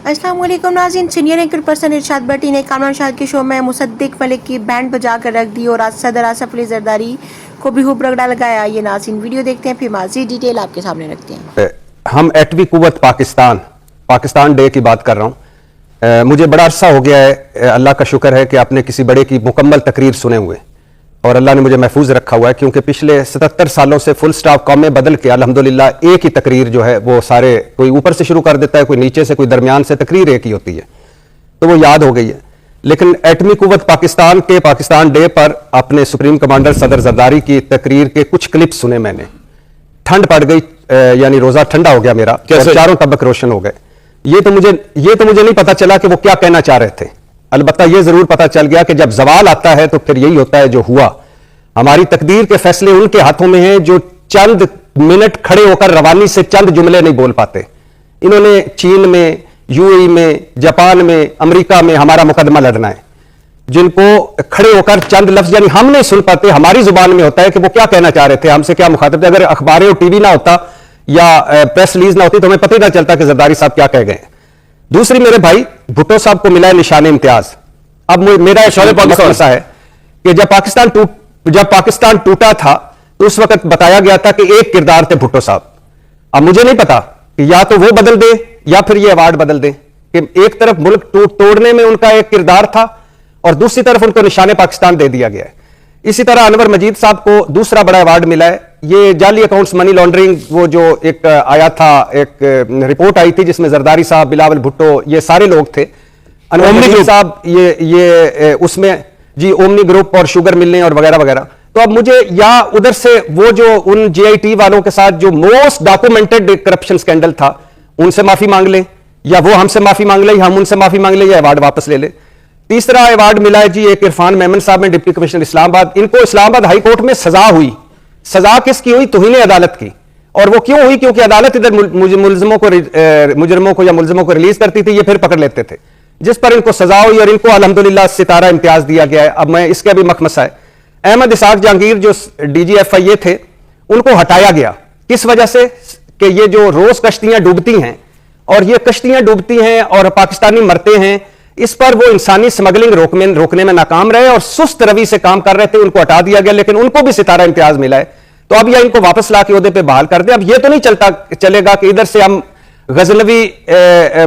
अस्सलाम वालेकुम नाज़रीन, सीनियर एंकर पर्सन इरशाद भट्टी ने कामरान शाद के शो में मुसद्दिक मलिक की बैंड बजा कर रख दी और आज सदर आसफ अली जरदारी को भी हुब रगड़ा लगाया। ये नाज़रीन वीडियो देखते हैं, फिर मज़ीद डिटेल आपके सामने रखते हैं। हम एटमी कुव्वत पाकिस्तान डे की बात कर रहा हूँ। मुझे बड़ा अरसा हो गया है, अल्लाह का शुक्र है कि आपने किसी बड़े की मुकम्मल तकरीर सुने हुए और अल्लाह ने मुझे महफूज रखा हुआ है, क्योंकि पिछले 77 सालों से फुल स्टॉप कौमें बदल के अल्हम्दुलिल्लाह एक ही तकरीर जो है वो सारे, कोई ऊपर से शुरू कर देता है, कोई नीचे से, कोई दरमियान से, तकरीर एक ही होती है, तो वो याद हो गई है। लेकिन एटमी कुव्वत पाकिस्तान के पाकिस्तान डे पर अपने सुप्रीम कमांडर सदर जरदारी की तकरीर के कुछ क्लिप सुने मैंने। ठंड पड़ गई, यानी रोजा ठंडा हो गया मेरा, और चारों तबक रोशन हो गए। ये तो मुझे नहीं पता चला कि वो क्या कहना चाह रहे थे। अलबत्ता ये जरूर पता चल गया कि जब जवाल आता है तो फिर यही होता है जो हुआ। हमारी तकदीर के फैसले उनके हाथों में हैं जो चंद मिनट खड़े होकर रवानी से चंद जुमले नहीं बोल पाते। इन्होंने चीन में, यूएई में, जापान में, अमेरिका में हमारा मुकदमा लड़ना है, जिनको खड़े होकर चंद लफ्ज यानी हम नहीं सुन पाते, हमारी जुबान में होता है कि वो क्या कहना चाह रहे थे, हमसे क्या मुखातिब थे। अगर अखबारें और टीवी ना होता या प्रेस रिलीज ना होती तो हमें पता ही ना चलता कि जरदारी साहब क्या कह गए। दूसरी, मेरे भाई भुट्टो साहब को मिला है निशान इम्तियाज। अब मेरा मसला है कि जब पाकिस्तान टूटा था तो उस वक्त बताया गया था कि एक किरदार थे भुट्टो साहब। अब मुझे नहीं पता कि या तो वो बदल दे या फिर ये अवार्ड बदल दे कि एक तरफ मुल्क तोड़ने में उनका एक किरदार था और दूसरी तरफ उनको निशान पाकिस्तान दे दिया गया है। इसी तरह अनवर मजीद साहब को दूसरा बड़ा अवार्ड मिला है। ये जाली अकाउंट्स, मनी लॉन्ड्रिंग, वो जो एक आया था, एक रिपोर्ट आई थी जिसमें जरदारी साहब, बिलावल भुट्टो, ये सारे लोग थे। अनवर मजीद साहब ये उसमें जी ओमनी ग्रुप और शुगर मिलने और वगैरह वगैरह। तो अब मुझे या उधर से वो जो उन जीआईटी वालों के साथ जो मोस्ट डॉक्यूमेंटेड करप्शन स्कैंडल था उनसे माफी मांग ले, या वो हमसे माफी मांग ले, या हम उनसे माफी मांग ले, या अवार्ड वापस ले ले। तीसरा अवार्ड मिला है जी एक इरफान मेमन साहब में, डिप्टी कमिश्नर इस्लामाबाद। इनको इस्लामाबाद हाई कोर्ट में सजा हुई। सजा किसकी हुई? तौहीन अदालत की। और वो क्यों हुई? क्योंकि अदालत इधर मुजरिमों को या मुलजिमों को रिलीज करती थी, ये फिर पकड़ लेते थे, जिस पर इनको सजा हुई और इनको अल्हम्दुलिल्लाह सितारा इम्तियाज दिया गया है। अब मैं इसका भी मखमसा है, अहमद इसाक जहांगीर जो DGFIA थे उनको हटाया गया। किस वजह से? कि ये जो रोज कश्तियां डूबती हैं और ये कश्तियां डूबती हैं और पाकिस्तानी मरते हैं, इस पर वो इंसानी स्मगलिंग रोकने में नाकाम रहे और सुस्त रवि से काम कर रहे थे, उनको हटा दिया गया। लेकिन उनको भी सितारा इम्तियाज मिला है, तो अब या इनको वापस ला के ओहदे पे बहाल कर दे। अब ये तो नहीं चलेगा कि इधर से हम गजनवी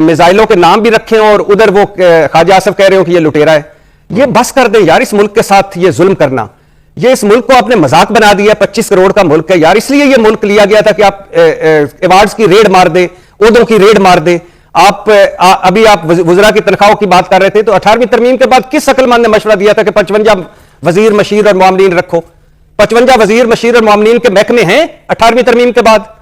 मिसाइलों के नाम भी रखें और उधर वो ख्वाजा आसफ कह रहे हो कि ये लुटेरा है। ये बस कर दें यार, इस मुल्क के साथ ये जुल्म करना। ये इस मुल्क को आपने मजाक बना दिया। 25 करोड़ का मुल्क है यार, इसलिए ये मुल्क लिया गया था कि आप अवार्ड्स की रेड मार दें, ओहदों की रेड मार दें। अभी आप वज़रा की तनख्वाहों की बात कर रहे थे, तो 18वीं तरमीम के बाद किस अक्लमंद ने मशवरा दिया था कि 55 वजीर, मशीर और मामलीन रखो? 55 वजीर, मशीर और मामलीन के महकमे हैं 18वीं तरमीम के बाद।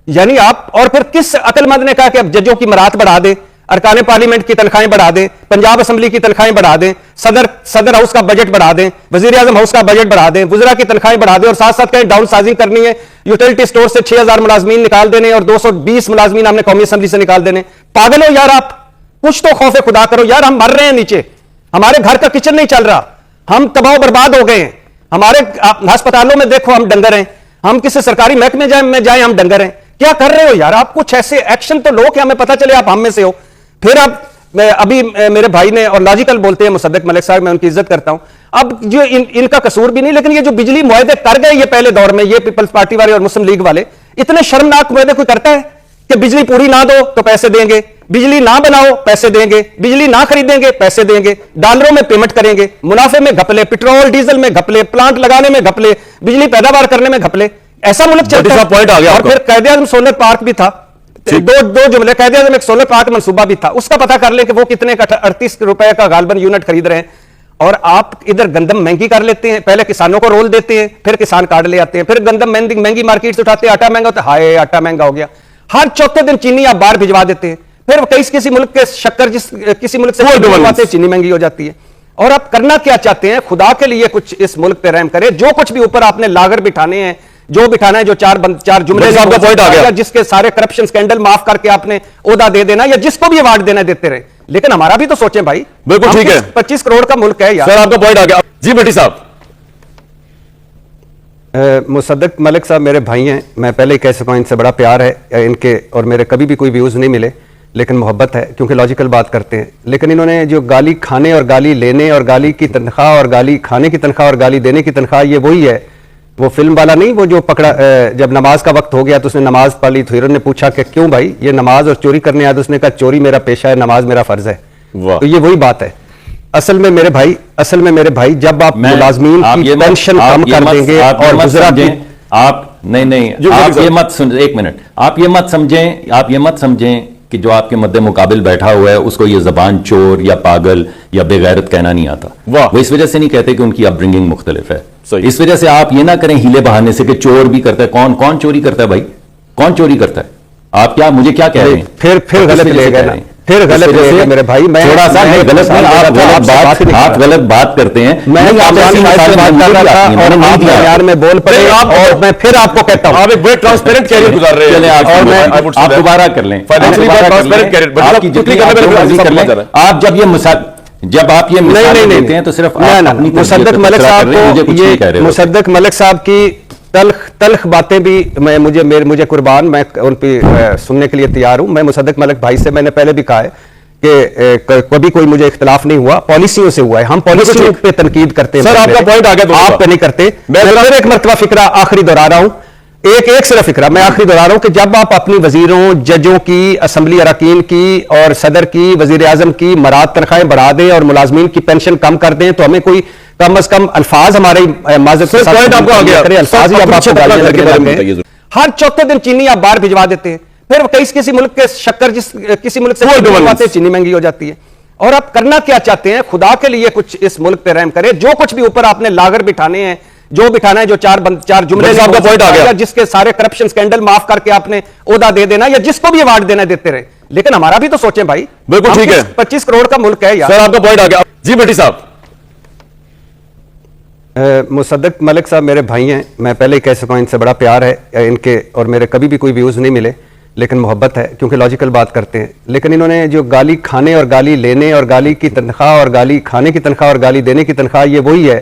यानी आप, और फिर किस अक्लमंद ने कहा कि अब जजों की मरात बढ़ा दे, अरकान पार्लियामेंट की तनख्वाहें बढ़ा दें, पंजाब असेंबली की तनख्वाहें बढ़ा दें, सदर हाउस का बजट बढ़ा दें, वजीर आजम हाउस का बजट बढ़ा दें, वज़रा की तनख्वाहें बढ़ा दें, और साथ साथ कहें डाउन साइजिंग करनी है, यूटिलिटी स्टोर से 6000 मुलाजमीन निकाल देने और 220 मुलाजमीन हमने कौमी असेंबली से निकाल देने। पागल हो यार आप, कुछ तो खौफ खुदा करो यार। हम मर रहे हैं नीचे, हमारे घर का किचन नहीं चल रहा, हम तबाह बर्बाद हो गए हैं। हमारे अस्पतालों में देखो हम डंगर हैं, हम किसी सरकारी महकमे में जाए हम डंगर हैं। क्या कर रहे हो यार आप? कुछ ऐसे एक्शन तो लो कि हमें पता चले आप हम में से हो। फिर अब अभी मेरे भाई ने, और लॉजिकल बोलते हैं मुसद्दिक मलिक साहब, मैं उनकी इज्जत करता हूं। अब जो इनका कसूर भी नहीं, लेकिन ये जो बिजली मुआहदे कर गए ये पहले दौर में, ये पीपल्स पार्टी वाले और मुस्लिम लीग वाले, इतने शर्मनाक मुआहदे कोई करता है कि बिजली पूरी ना दो तो पैसे देंगे, बिजली ना बनाओ पैसे देंगे, बिजली ना खरीदेंगे पैसे देंगे, डॉलरों में पेमेंट करेंगे, मुनाफे में घपले, पेट्रोल डीजल में घपले, प्लांट लगाने में घपले, बिजली पैदावार करने में घपले। ऐसा मुल्क चलता है। पॉइंट आ गया। और फिर कायदे आज़म सोलर पार्क भी था, दो जुमले, कायदे आज़म एक सोलर पार्क मंसूबा भी था, उसका पता कर ले कि वो कितने का 38 रुपए का गालबन यूनिट खरीद रहे हैं। और आप इधर गंदम महंगी कर लेते हैं, पहले किसानों को रोल देते हैं, फिर किसान कार्ड ले आते हैं, फिर गंदम महंगी मार्केट से उठाते हैं, आटा महंगा होता है, हाय आटा महंगा हो गया। हर चौथे दिन चीनी आप बाहर भिजवा देते हैं, फिर किसी मुल्क के शक्कर किसी मुल्क से भिजवाते चीनी महंगी हो जाती है। और आप करना क्या चाहते हैं? खुदा के लिए कुछ इस मुल्क पे रहम करे। जो कुछ भी ऊपर आपने लागर बिठाने हैं, जो बिठाना है, जो चार जुमले का पॉइंट आ गया, जिसके सारे करप्शन स्कैंडल माफ करके आपने ओहदा दे देना, या जिसको भी अवार्ड देना देते रहे, लेकिन हमारा भी तो सोचें भाई। बिल्कुल ठीक है, 25 करोड़ का मुल्क है यार। सर आपका पॉइंट आ गया जी। भट्टी साहब, मुसद्दिक मलिक साहब मेरे भाई हैं, मैं पहले ही कह सकता हूं इनसे बड़ा प्यार है इनके, और मेरे कभी भी कोई व्यूज नहीं मिले। लेकिन मोहब्बत है क्योंकि लॉजिकल बात करते हैं। लेकिन इन्होंने जो गाली खाने और गाली लेने और गाली की तनख्वाह और गाली खाने की तनख्वाह और गाली देने की तनख्वाह, ये वही है, वो फिल्म वाला नहीं, वो जो पकड़ा जब नमाज का वक्त हो गया तो उसने नमाज पढ़ ली, तो हीरो ने पूछा कि क्यों भाई ये नमाज और चोरी करने आया, तो उसने कहा चोरी मेरा पेशा है, नमाज मेरा फर्ज है। तो ये वही बात है। असल में मेरे भाई जब आप मुलाजमीन की पेंशन कम कर देंगे और गुजरा की आप नहीं आप ये मत सुन, एक मिनट, आप ये मत समझें कि जो आपके मद्दे मुकाबिल बैठा हुआ है उसको ये जबान चोर या पागल या बेगैरत कहना नहीं आता। वो इस वजह से नहीं कहते कि उनकी अपब्रिंगिंग मुख्तलिफ है। इस वजह से आप ये ना करें हीले बहाने से कि चोर भी करता है। कौन चोरी करता है भाई? कौन चोरी करता है? आप क्या मुझे क्या कह रहे हैं? फिर गलत ले गए, फिर गलत ले मेरे भाई। मैं थोड़ा सा गलत नहीं, आप गलत बात करते हैं। मैं और आप में बोल पड़े और मैं फिर आपको कहता हूं आप एक बड़े ट्रांसपेरेंट कैरियर गुजार रहे हैं और मैं आप दोबारा कर लें, आप जब आप ये मिसाल देते हैं तो सिर्फ मुसद्दक मलिक साहब की तल्ख बातें भी मुझे कुर्बान, मैं उन पे सुनने के लिए तैयार हूं। मैं मुसद्दक मलिक भाई से मैंने पहले भी कहा है कि कभी कोई मुझे इख्तिलाफ नहीं हुआ, पॉलिसियों से हुआ है। हम पॉलिसियों पे तनकीद करते हैं। सर आपका पॉइंट आ गया, आप पे नहीं करते। मैं फिर एक मरतबा फिक्रा आखिरी दोहरा रहा हूं, एक सिर्फ फिक्रा मैं आखिरी दोहरा रहा हूं कि जब आप अपनी वजीरों, जजों की, असम्बली अरकान की और सदर की, वजीर आजम की मराद तनख्वाहें बढ़ा दें और मुलाजमीन की पेंशन कम कर दें, तो हमें कोई कम अज कम अल्फाज हमारे पॉइंट आपको आ गया, हर चौथे दिन चीनी आप बाहर भिजवा देते हैं, फिर किसी मुल्क के शक्कर किसी मुल्क से चीनी महंगी हो जाती है। और आप करना क्या चाहते हैं? खुदा के लिए कुछ इस मुल्क पे रहम करें। जो कुछ भी ऊपर आपने लागर बिठाने हैं, जो बिठाना है, जो चार जुमले का पॉइंट आ गया, जिसके सारे करप्शन स्कैंडल माफ करके आपने ओहदा दे देना, या जिसको भी अवार्ड देना देते रहे, लेकिन हमारा भी तो सोचें भाई। बिल्कुल ठीक है, 25 करोड़ का मुल्क है यार। सर आपका पॉइंट आ गया। जी भट्टी साहब। मुसद्दक मलिक साहब मेरे भाई हैं, मैं पहले ही कह सकता हूं इनसे बड़ा प्यार है इनके, और मेरे कभी भी कोई व्यूज नहीं मिले, लेकिन मोहब्बत है क्योंकि लॉजिकल बात करते हैं। लेकिन इन्होंने जो गाली खाने और गाली लेने और गाली की तनख्वाह और गाली खाने की तनख्वाह और गाली देने की तनख्वाह, ये वही है,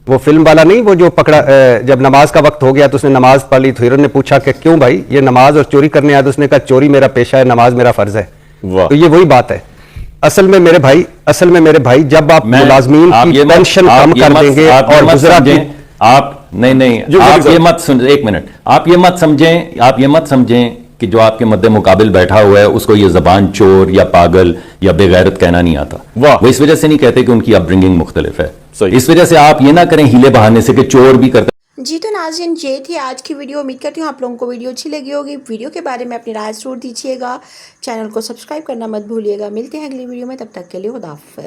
वो फिल्म वाला नहीं, वो जो पकड़ा जब नमाज का वक्त हो गया तो उसने नमाज पढ़ ली, तो हीरो ने पूछा कि क्यों भाई ये नमाज और चोरी करने आया, तो उसने कहा चोरी मेरा पेशा है, नमाज मेरा फर्ज है। तो ये वही बात है। असल में मेरे भाई जब आप मुलाजमीन की पेंशन कम कर देंगे और गुजरा की आप आप ये मत सुन, एक मिनट, आप ये मत समझें कि जो आपके मद्दे मुकाबिल बैठा हुआ है उसको ये जबान चोर या पागल या बेगैरत कहना नहीं आता। वो इस वजह से नहीं कहते कि उनकी अपब्रिंगिंग मुख्तलिफ है। इस वजह से आप ये ना करें हीले बहाने से कि चोर भी करता। जी तो नाज़रीन, ये थी आज की वीडियो। उम्मीद करती हूँ आप लोगों को वीडियो अच्छी लगी होगी। वीडियो के बारे में अपनी राय जरूर दीजिएगा। चैनल को सब्सक्राइब करना मत भूलिएगा। मिलते हैं अगली वीडियो में, तब तक के लिए खुदा हाफ़िज़।